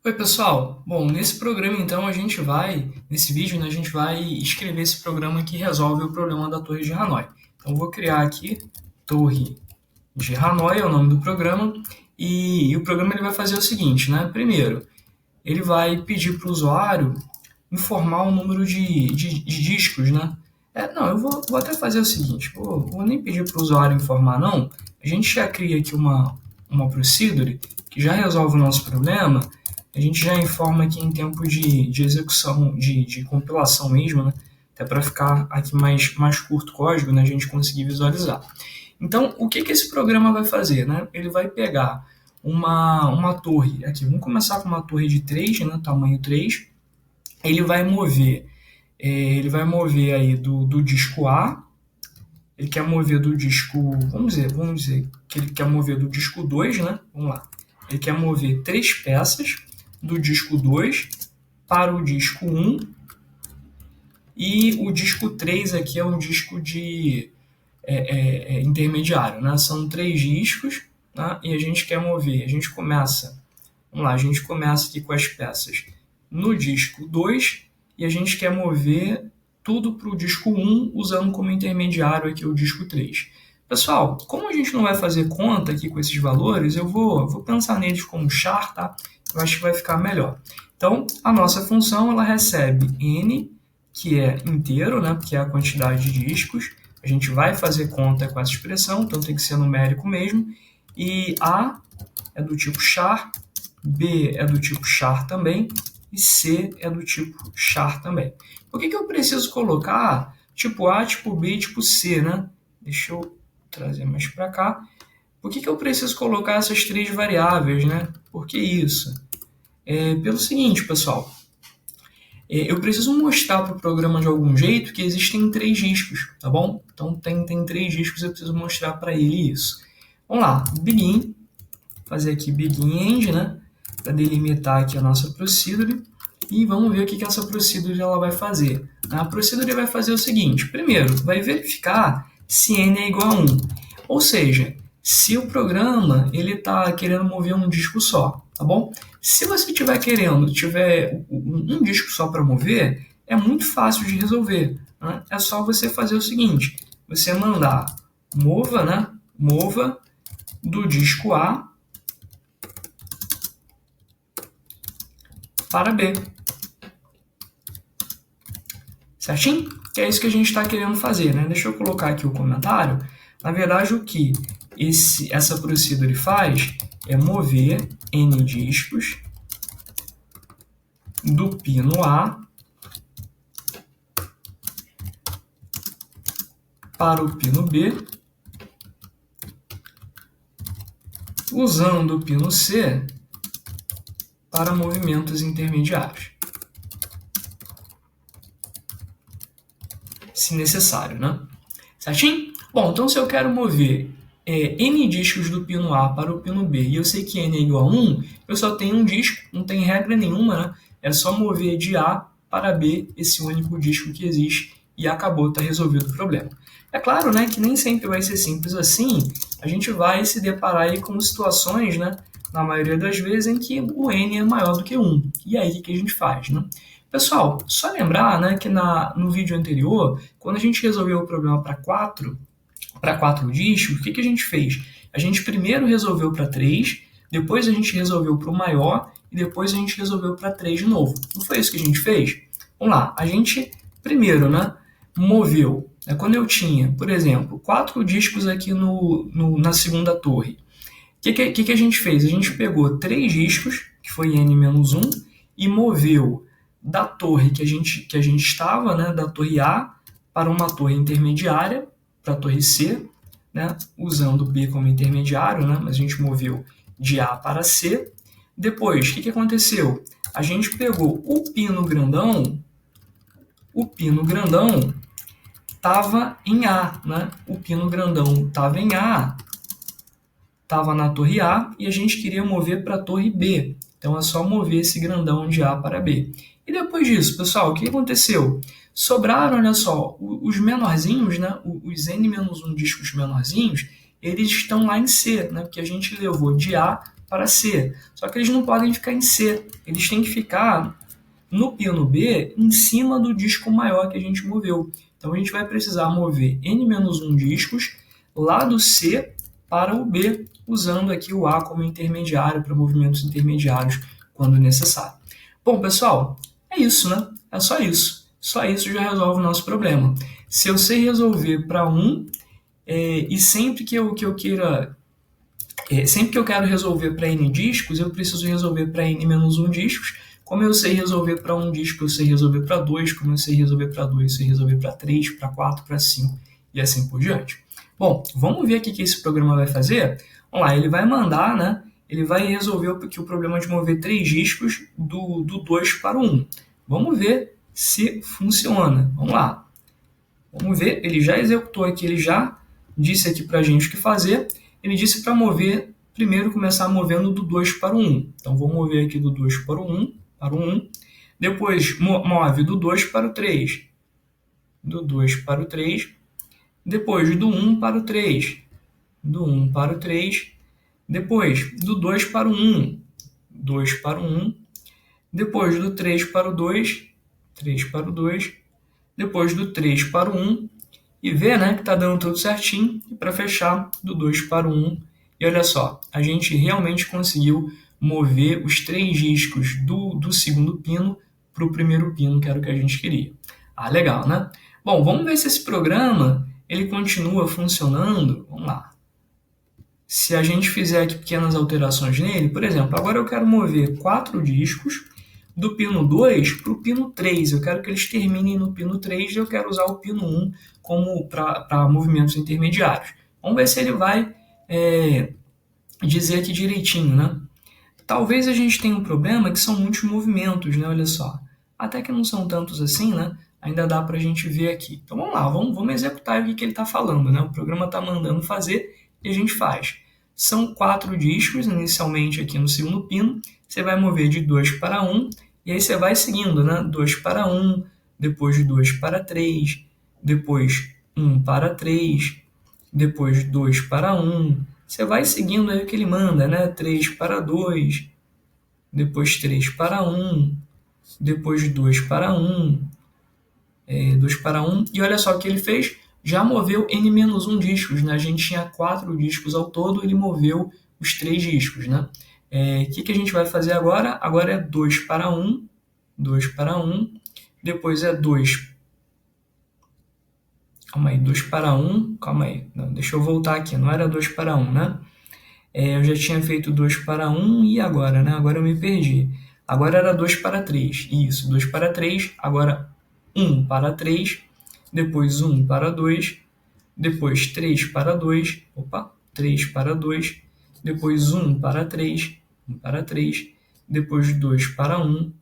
Oi, pessoal. Bom, nesse programa então nesse vídeo, né, a gente vai escrever esse programa que resolve o problema da Torre de Hanoi. Então, eu vou criar aqui Torre de Hanoi, é o nome do programa, e o programa ele vai fazer o seguinte, né? Primeiro, ele vai pedir para o usuário informar o número de discos, né? Não, eu vou até fazer o seguinte, vou nem pedir para o usuário informar, não. A gente já cria aqui uma procedure que já resolve o nosso problema. A gente já informa aqui em tempo de execução, de compilação mesmo, né? Até para ficar aqui mais curto o código, né? A gente conseguir visualizar. Então, o que esse programa vai fazer, né? Ele vai pegar uma torre, aqui, vamos começar com uma torre de 3, né? Tamanho 3. Ele vai mover, ele vai mover aí do disco A. Ele quer mover do disco, vamos dizer que ele quer mover do disco 2, né? Vamos lá. Ele quer mover 3 peças do disco 2 para o disco 1, e o disco 3 aqui é um disco de intermediário, né? São 3 discos, né? E a gente quer mover, a gente começa aqui com as peças no disco 2 e a gente quer mover tudo para o disco 1 usando como intermediário aqui o disco 3. Pessoal, como a gente não vai fazer conta aqui com esses valores, eu vou pensar neles como char, tá? Eu acho que vai ficar melhor. Então, a nossa função ela recebe n, que é inteiro, né? Porque é a quantidade de discos. A gente vai fazer conta com essa expressão, então tem que ser numérico mesmo. E A é do tipo char, B é do tipo char também, e C é do tipo char também. Por que eu preciso colocar tipo A, tipo B e tipo C, né? Deixa eu trazer mais para cá. Por que eu preciso colocar essas 3 variáveis, né? Por que isso? Pelo seguinte, pessoal. Eu preciso mostrar para o programa de algum jeito que existem 3 discos, tá bom? Então tem 3 discos, eu preciso mostrar para ele isso. Vamos lá, begin, fazer aqui begin end, né? Para delimitar aqui a nossa procedure. E vamos ver o que essa procedure ela vai fazer. A procedure vai fazer o seguinte: primeiro, vai verificar se n é igual a 1. Ou seja, se o programa ele está querendo mover um disco só, tá bom? Se você tiver um disco só para mover, é muito fácil de resolver, né? É só você fazer o seguinte: você mandar mova, né? Mova do disco A para B. Certinho? Que é isso que a gente está querendo fazer, né? Deixa eu colocar aqui o comentário. Na verdade, o que essa procedure faz é mover n discos do pino A para o pino B, usando o pino C para movimentos intermediários, se necessário, né? Certinho? Bom, então se eu quero mover n discos do pino A para o pino B e eu sei que n é igual a 1, eu só tenho um disco, não tem regra nenhuma, né? É só mover de A para B esse único disco que existe e acabou, está resolvido o problema. É claro, né, que nem sempre vai ser simples assim, a gente vai se deparar aí com situações, né, na maioria das vezes, em que o n é maior do que 1. E aí, o que a gente faz, né? Pessoal, só lembrar, né, que no vídeo anterior, quando a gente resolveu o problema para 4 discos, o que a gente fez? A gente primeiro resolveu para 3, depois a gente resolveu para o maior e depois a gente resolveu para 3 de novo. Não foi isso que a gente fez? Vamos lá, a gente primeiro, né, moveu. Quando eu tinha, por exemplo, 4 discos aqui na segunda torre, o que a gente fez? A gente pegou 3 discos, que foi n-1, e moveu da torre que a gente estava, né, da torre A, para uma torre intermediária, para a torre C, né, usando B como intermediário, né, mas a gente moveu de A para C. Depois, o que aconteceu? A gente pegou o pino grandão estava em A, né? O pino grandão estava em A, estava na torre A e a gente queria mover para a torre B. Então é só mover esse grandão de A para B. E depois disso, pessoal, o que aconteceu? Sobraram, olha só, os menorzinhos, né? Os n-1 discos menorzinhos, eles estão lá em C, né? Porque a gente levou de A para C. Só que eles não podem ficar em C, eles têm que ficar no pino B em cima do disco maior que a gente moveu. Então a gente vai precisar mover n-1 discos lá do C para o B, usando aqui o A como intermediário para movimentos intermediários quando necessário. Bom, pessoal, é isso, né? É só isso. Só isso já resolve o nosso problema. Se eu sei resolver para 1, e sempre que eu queira... sempre que eu quero resolver para n discos, eu preciso resolver para n-1 discos. Como eu sei resolver para 1 disco, eu sei resolver para 2. Como eu sei resolver para 2, eu sei resolver para 3, para 4, para 5 e assim por diante. Bom, vamos ver o que esse programa vai fazer? Vamos lá, ele vai mandar, né? Ele vai resolver o problema de mover 3 discos do 2 para o 1. Vamos ver se funciona. Vamos lá. Vamos ver, ele já executou aqui, ele já disse aqui para a gente o que fazer. Ele disse para mover, primeiro começar movendo do 2 para o 1. Então, vou mover aqui do 2 para o 1, Depois, move do 2 para o 3. Do 2 para o 3. Depois, do 1 para o 3. Do 1 para o 3. Depois, do 2 para o 1. 2 para o 1. Depois, do 3 para o 2. 3 para o 2. Depois, do 3 para o 1. E vê, né, que está dando tudo certinho. E para fechar, do 2 para o 1. E olha só, a gente realmente conseguiu mover os 3 discos do segundo pino para o primeiro pino, que era o que a gente queria. Ah, legal, né? Bom, vamos ver se esse programa ele continua funcionando. Vamos lá. Se a gente fizer aqui pequenas alterações nele, por exemplo, agora eu quero mover 4 discos do pino 2 para o pino 3. Eu quero que eles terminem no pino 3 e eu quero usar o pino 1 como para movimentos intermediários. Vamos ver se ele vai dizer aqui direitinho, né? Talvez a gente tenha um problema que são muitos movimentos, né? Olha só. Até que não são tantos assim, né? Ainda dá para a gente ver aqui. Então vamos lá, vamos executar o que ele está falando, né? O programa está mandando fazer e a gente faz. São 4 discos inicialmente aqui no segundo pino. Você vai mover de 2 para 1 e aí você vai seguindo, né? 2 para 1, depois 2 para 3, depois 1 para 3, depois 2 para 1. Você vai seguindo aí o que ele manda, né? 3 para 2, depois 3 para 1, depois 2 para 1, 2 para 1. E olha só o que ele fez, já moveu n-1 discos, né? A gente tinha 4 discos ao todo, ele moveu os 3 discos, né? O que a gente vai fazer agora? Agora é 2 para 1, 2 para 1, depois é 2. Calma aí, 2 para 1, calma aí, não, deixa eu voltar aqui, não era 2 para 1, né? Eu já tinha feito 2 para 1 e agora, né? Agora eu me perdi. Agora era 2 para 3, isso, 2 para 3, agora 1 para 3, depois 1 para 2, depois 3 para 2, 3 para 2, depois 1 para 3, 1 para 3, depois 2 para 1,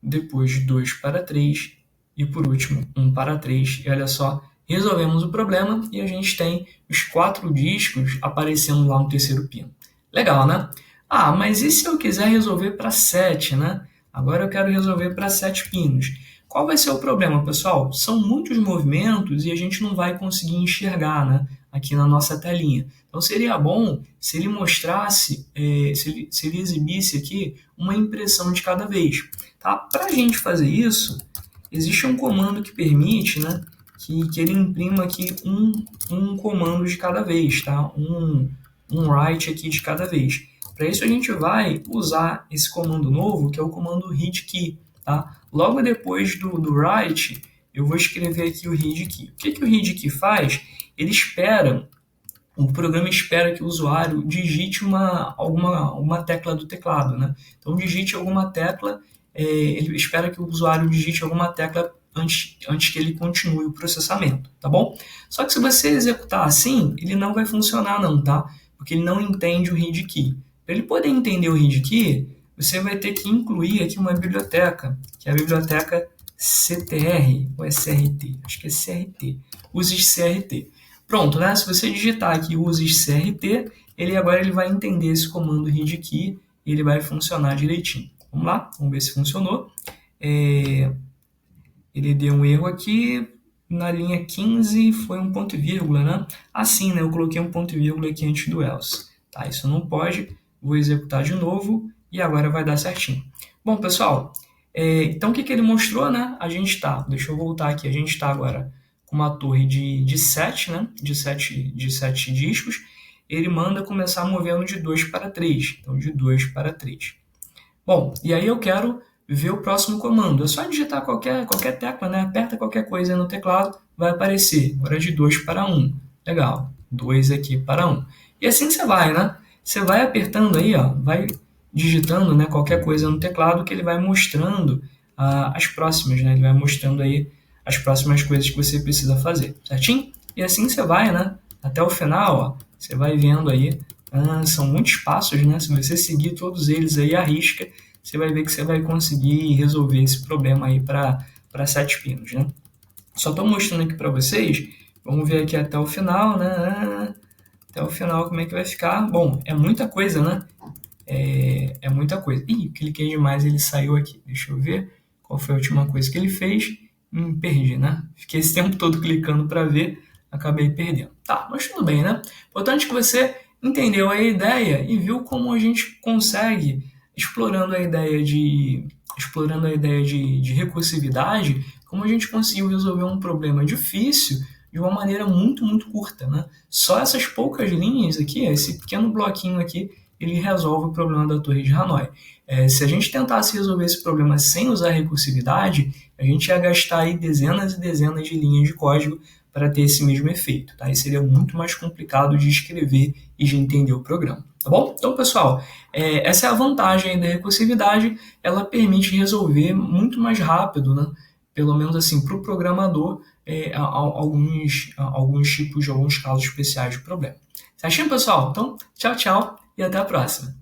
depois 2 para 3 e por último 1 para 3. E olha só, resolvemos o problema e a gente tem os 4 discos aparecendo lá no terceiro pino. Legal, né? Ah, mas e se eu quiser resolver para 7, né? Agora eu quero resolver para 7 pinos. Qual vai ser o problema, pessoal? São muitos movimentos e a gente não vai conseguir enxergar, né? Aqui na nossa telinha. Então seria bom se ele mostrasse, se ele exibisse aqui uma impressão de cada vez. Tá? Para a gente fazer isso, existe um comando que permite, né, que ele imprima aqui um comando de cada vez, tá? um write aqui de cada vez. Para isso a gente vai usar esse comando novo, que é o comando readKey. Tá? Logo depois do write, eu vou escrever aqui o readKey. O que o readKey faz? O programa espera que o usuário digite alguma tecla do teclado, né? Então digite alguma tecla, ele espera que o usuário digite alguma tecla antes que ele continue o processamento, tá bom? Só que se você executar assim, ele não vai funcionar não, tá? Porque ele não entende o readKey. Para ele poder entender o readKey, você vai ter que incluir aqui uma biblioteca, que é a biblioteca CTR, ou é CRT? Acho que é CRT. Use CRT. Pronto, né? Se você digitar aqui use CRT, agora ele vai entender esse comando readKey e ele vai funcionar direitinho. Vamos lá, vamos ver se funcionou. Ele deu um erro aqui, na linha 15 foi um ponto e vírgula, né? Assim, né? Eu coloquei um ponto e vírgula aqui antes do else. Tá, isso não pode. vou executar de novo e agora vai dar certinho. Bom, pessoal, então o que ele mostrou, né? Deixa eu voltar aqui, a gente está agora com uma torre de 7, né? De sete discos. Ele manda começar movendo de 2 para 3. Então, de 2 para 3. Bom, e aí eu quero ver o próximo comando. É só digitar qualquer tecla, né? Aperta qualquer coisa no teclado, vai aparecer. Agora de 2 para 1. Legal. 2 aqui para 1. E assim você vai, né? Você vai apertando aí, ó, vai digitando, né, qualquer coisa no teclado que ele vai mostrando as próximas, né? Ele vai mostrando aí as próximas coisas que você precisa fazer, certinho? E assim você vai, né? Até o final, ó, você vai vendo aí. São muitos passos, né? Se você seguir todos eles aí à risca, você vai ver que você vai conseguir resolver esse problema aí para 7 pinos, né? Só estou mostrando aqui para vocês. Vamos ver aqui até o final, né? Até o final como é que vai ficar. Bom, é muita coisa, né? É muita coisa. Ih, cliquei demais, ele saiu aqui. Deixa eu ver qual foi a última coisa que ele fez. Perdi, né? Fiquei esse tempo todo clicando para ver, acabei perdendo. Tá, mas tudo bem, né? Importante que você entendeu a ideia e viu como a gente consegue, explorando a ideia de recursividade, como a gente conseguiu resolver um problema difícil de uma maneira muito, muito curta, né? Só essas poucas linhas aqui, esse pequeno bloquinho aqui, ele resolve o problema da torre de Hanoi. Se a gente tentasse resolver esse problema sem usar recursividade, a gente ia gastar aí dezenas e dezenas de linhas de código para ter esse mesmo efeito, tá? E seria muito mais complicado de escrever e de entender o programa, tá bom? Então, pessoal, essa é a vantagem da recursividade, ela permite resolver muito mais rápido, né? Pelo menos assim, para o programador, alguns casos especiais de problema. Certinho, pessoal? Então, tchau, tchau e até a próxima.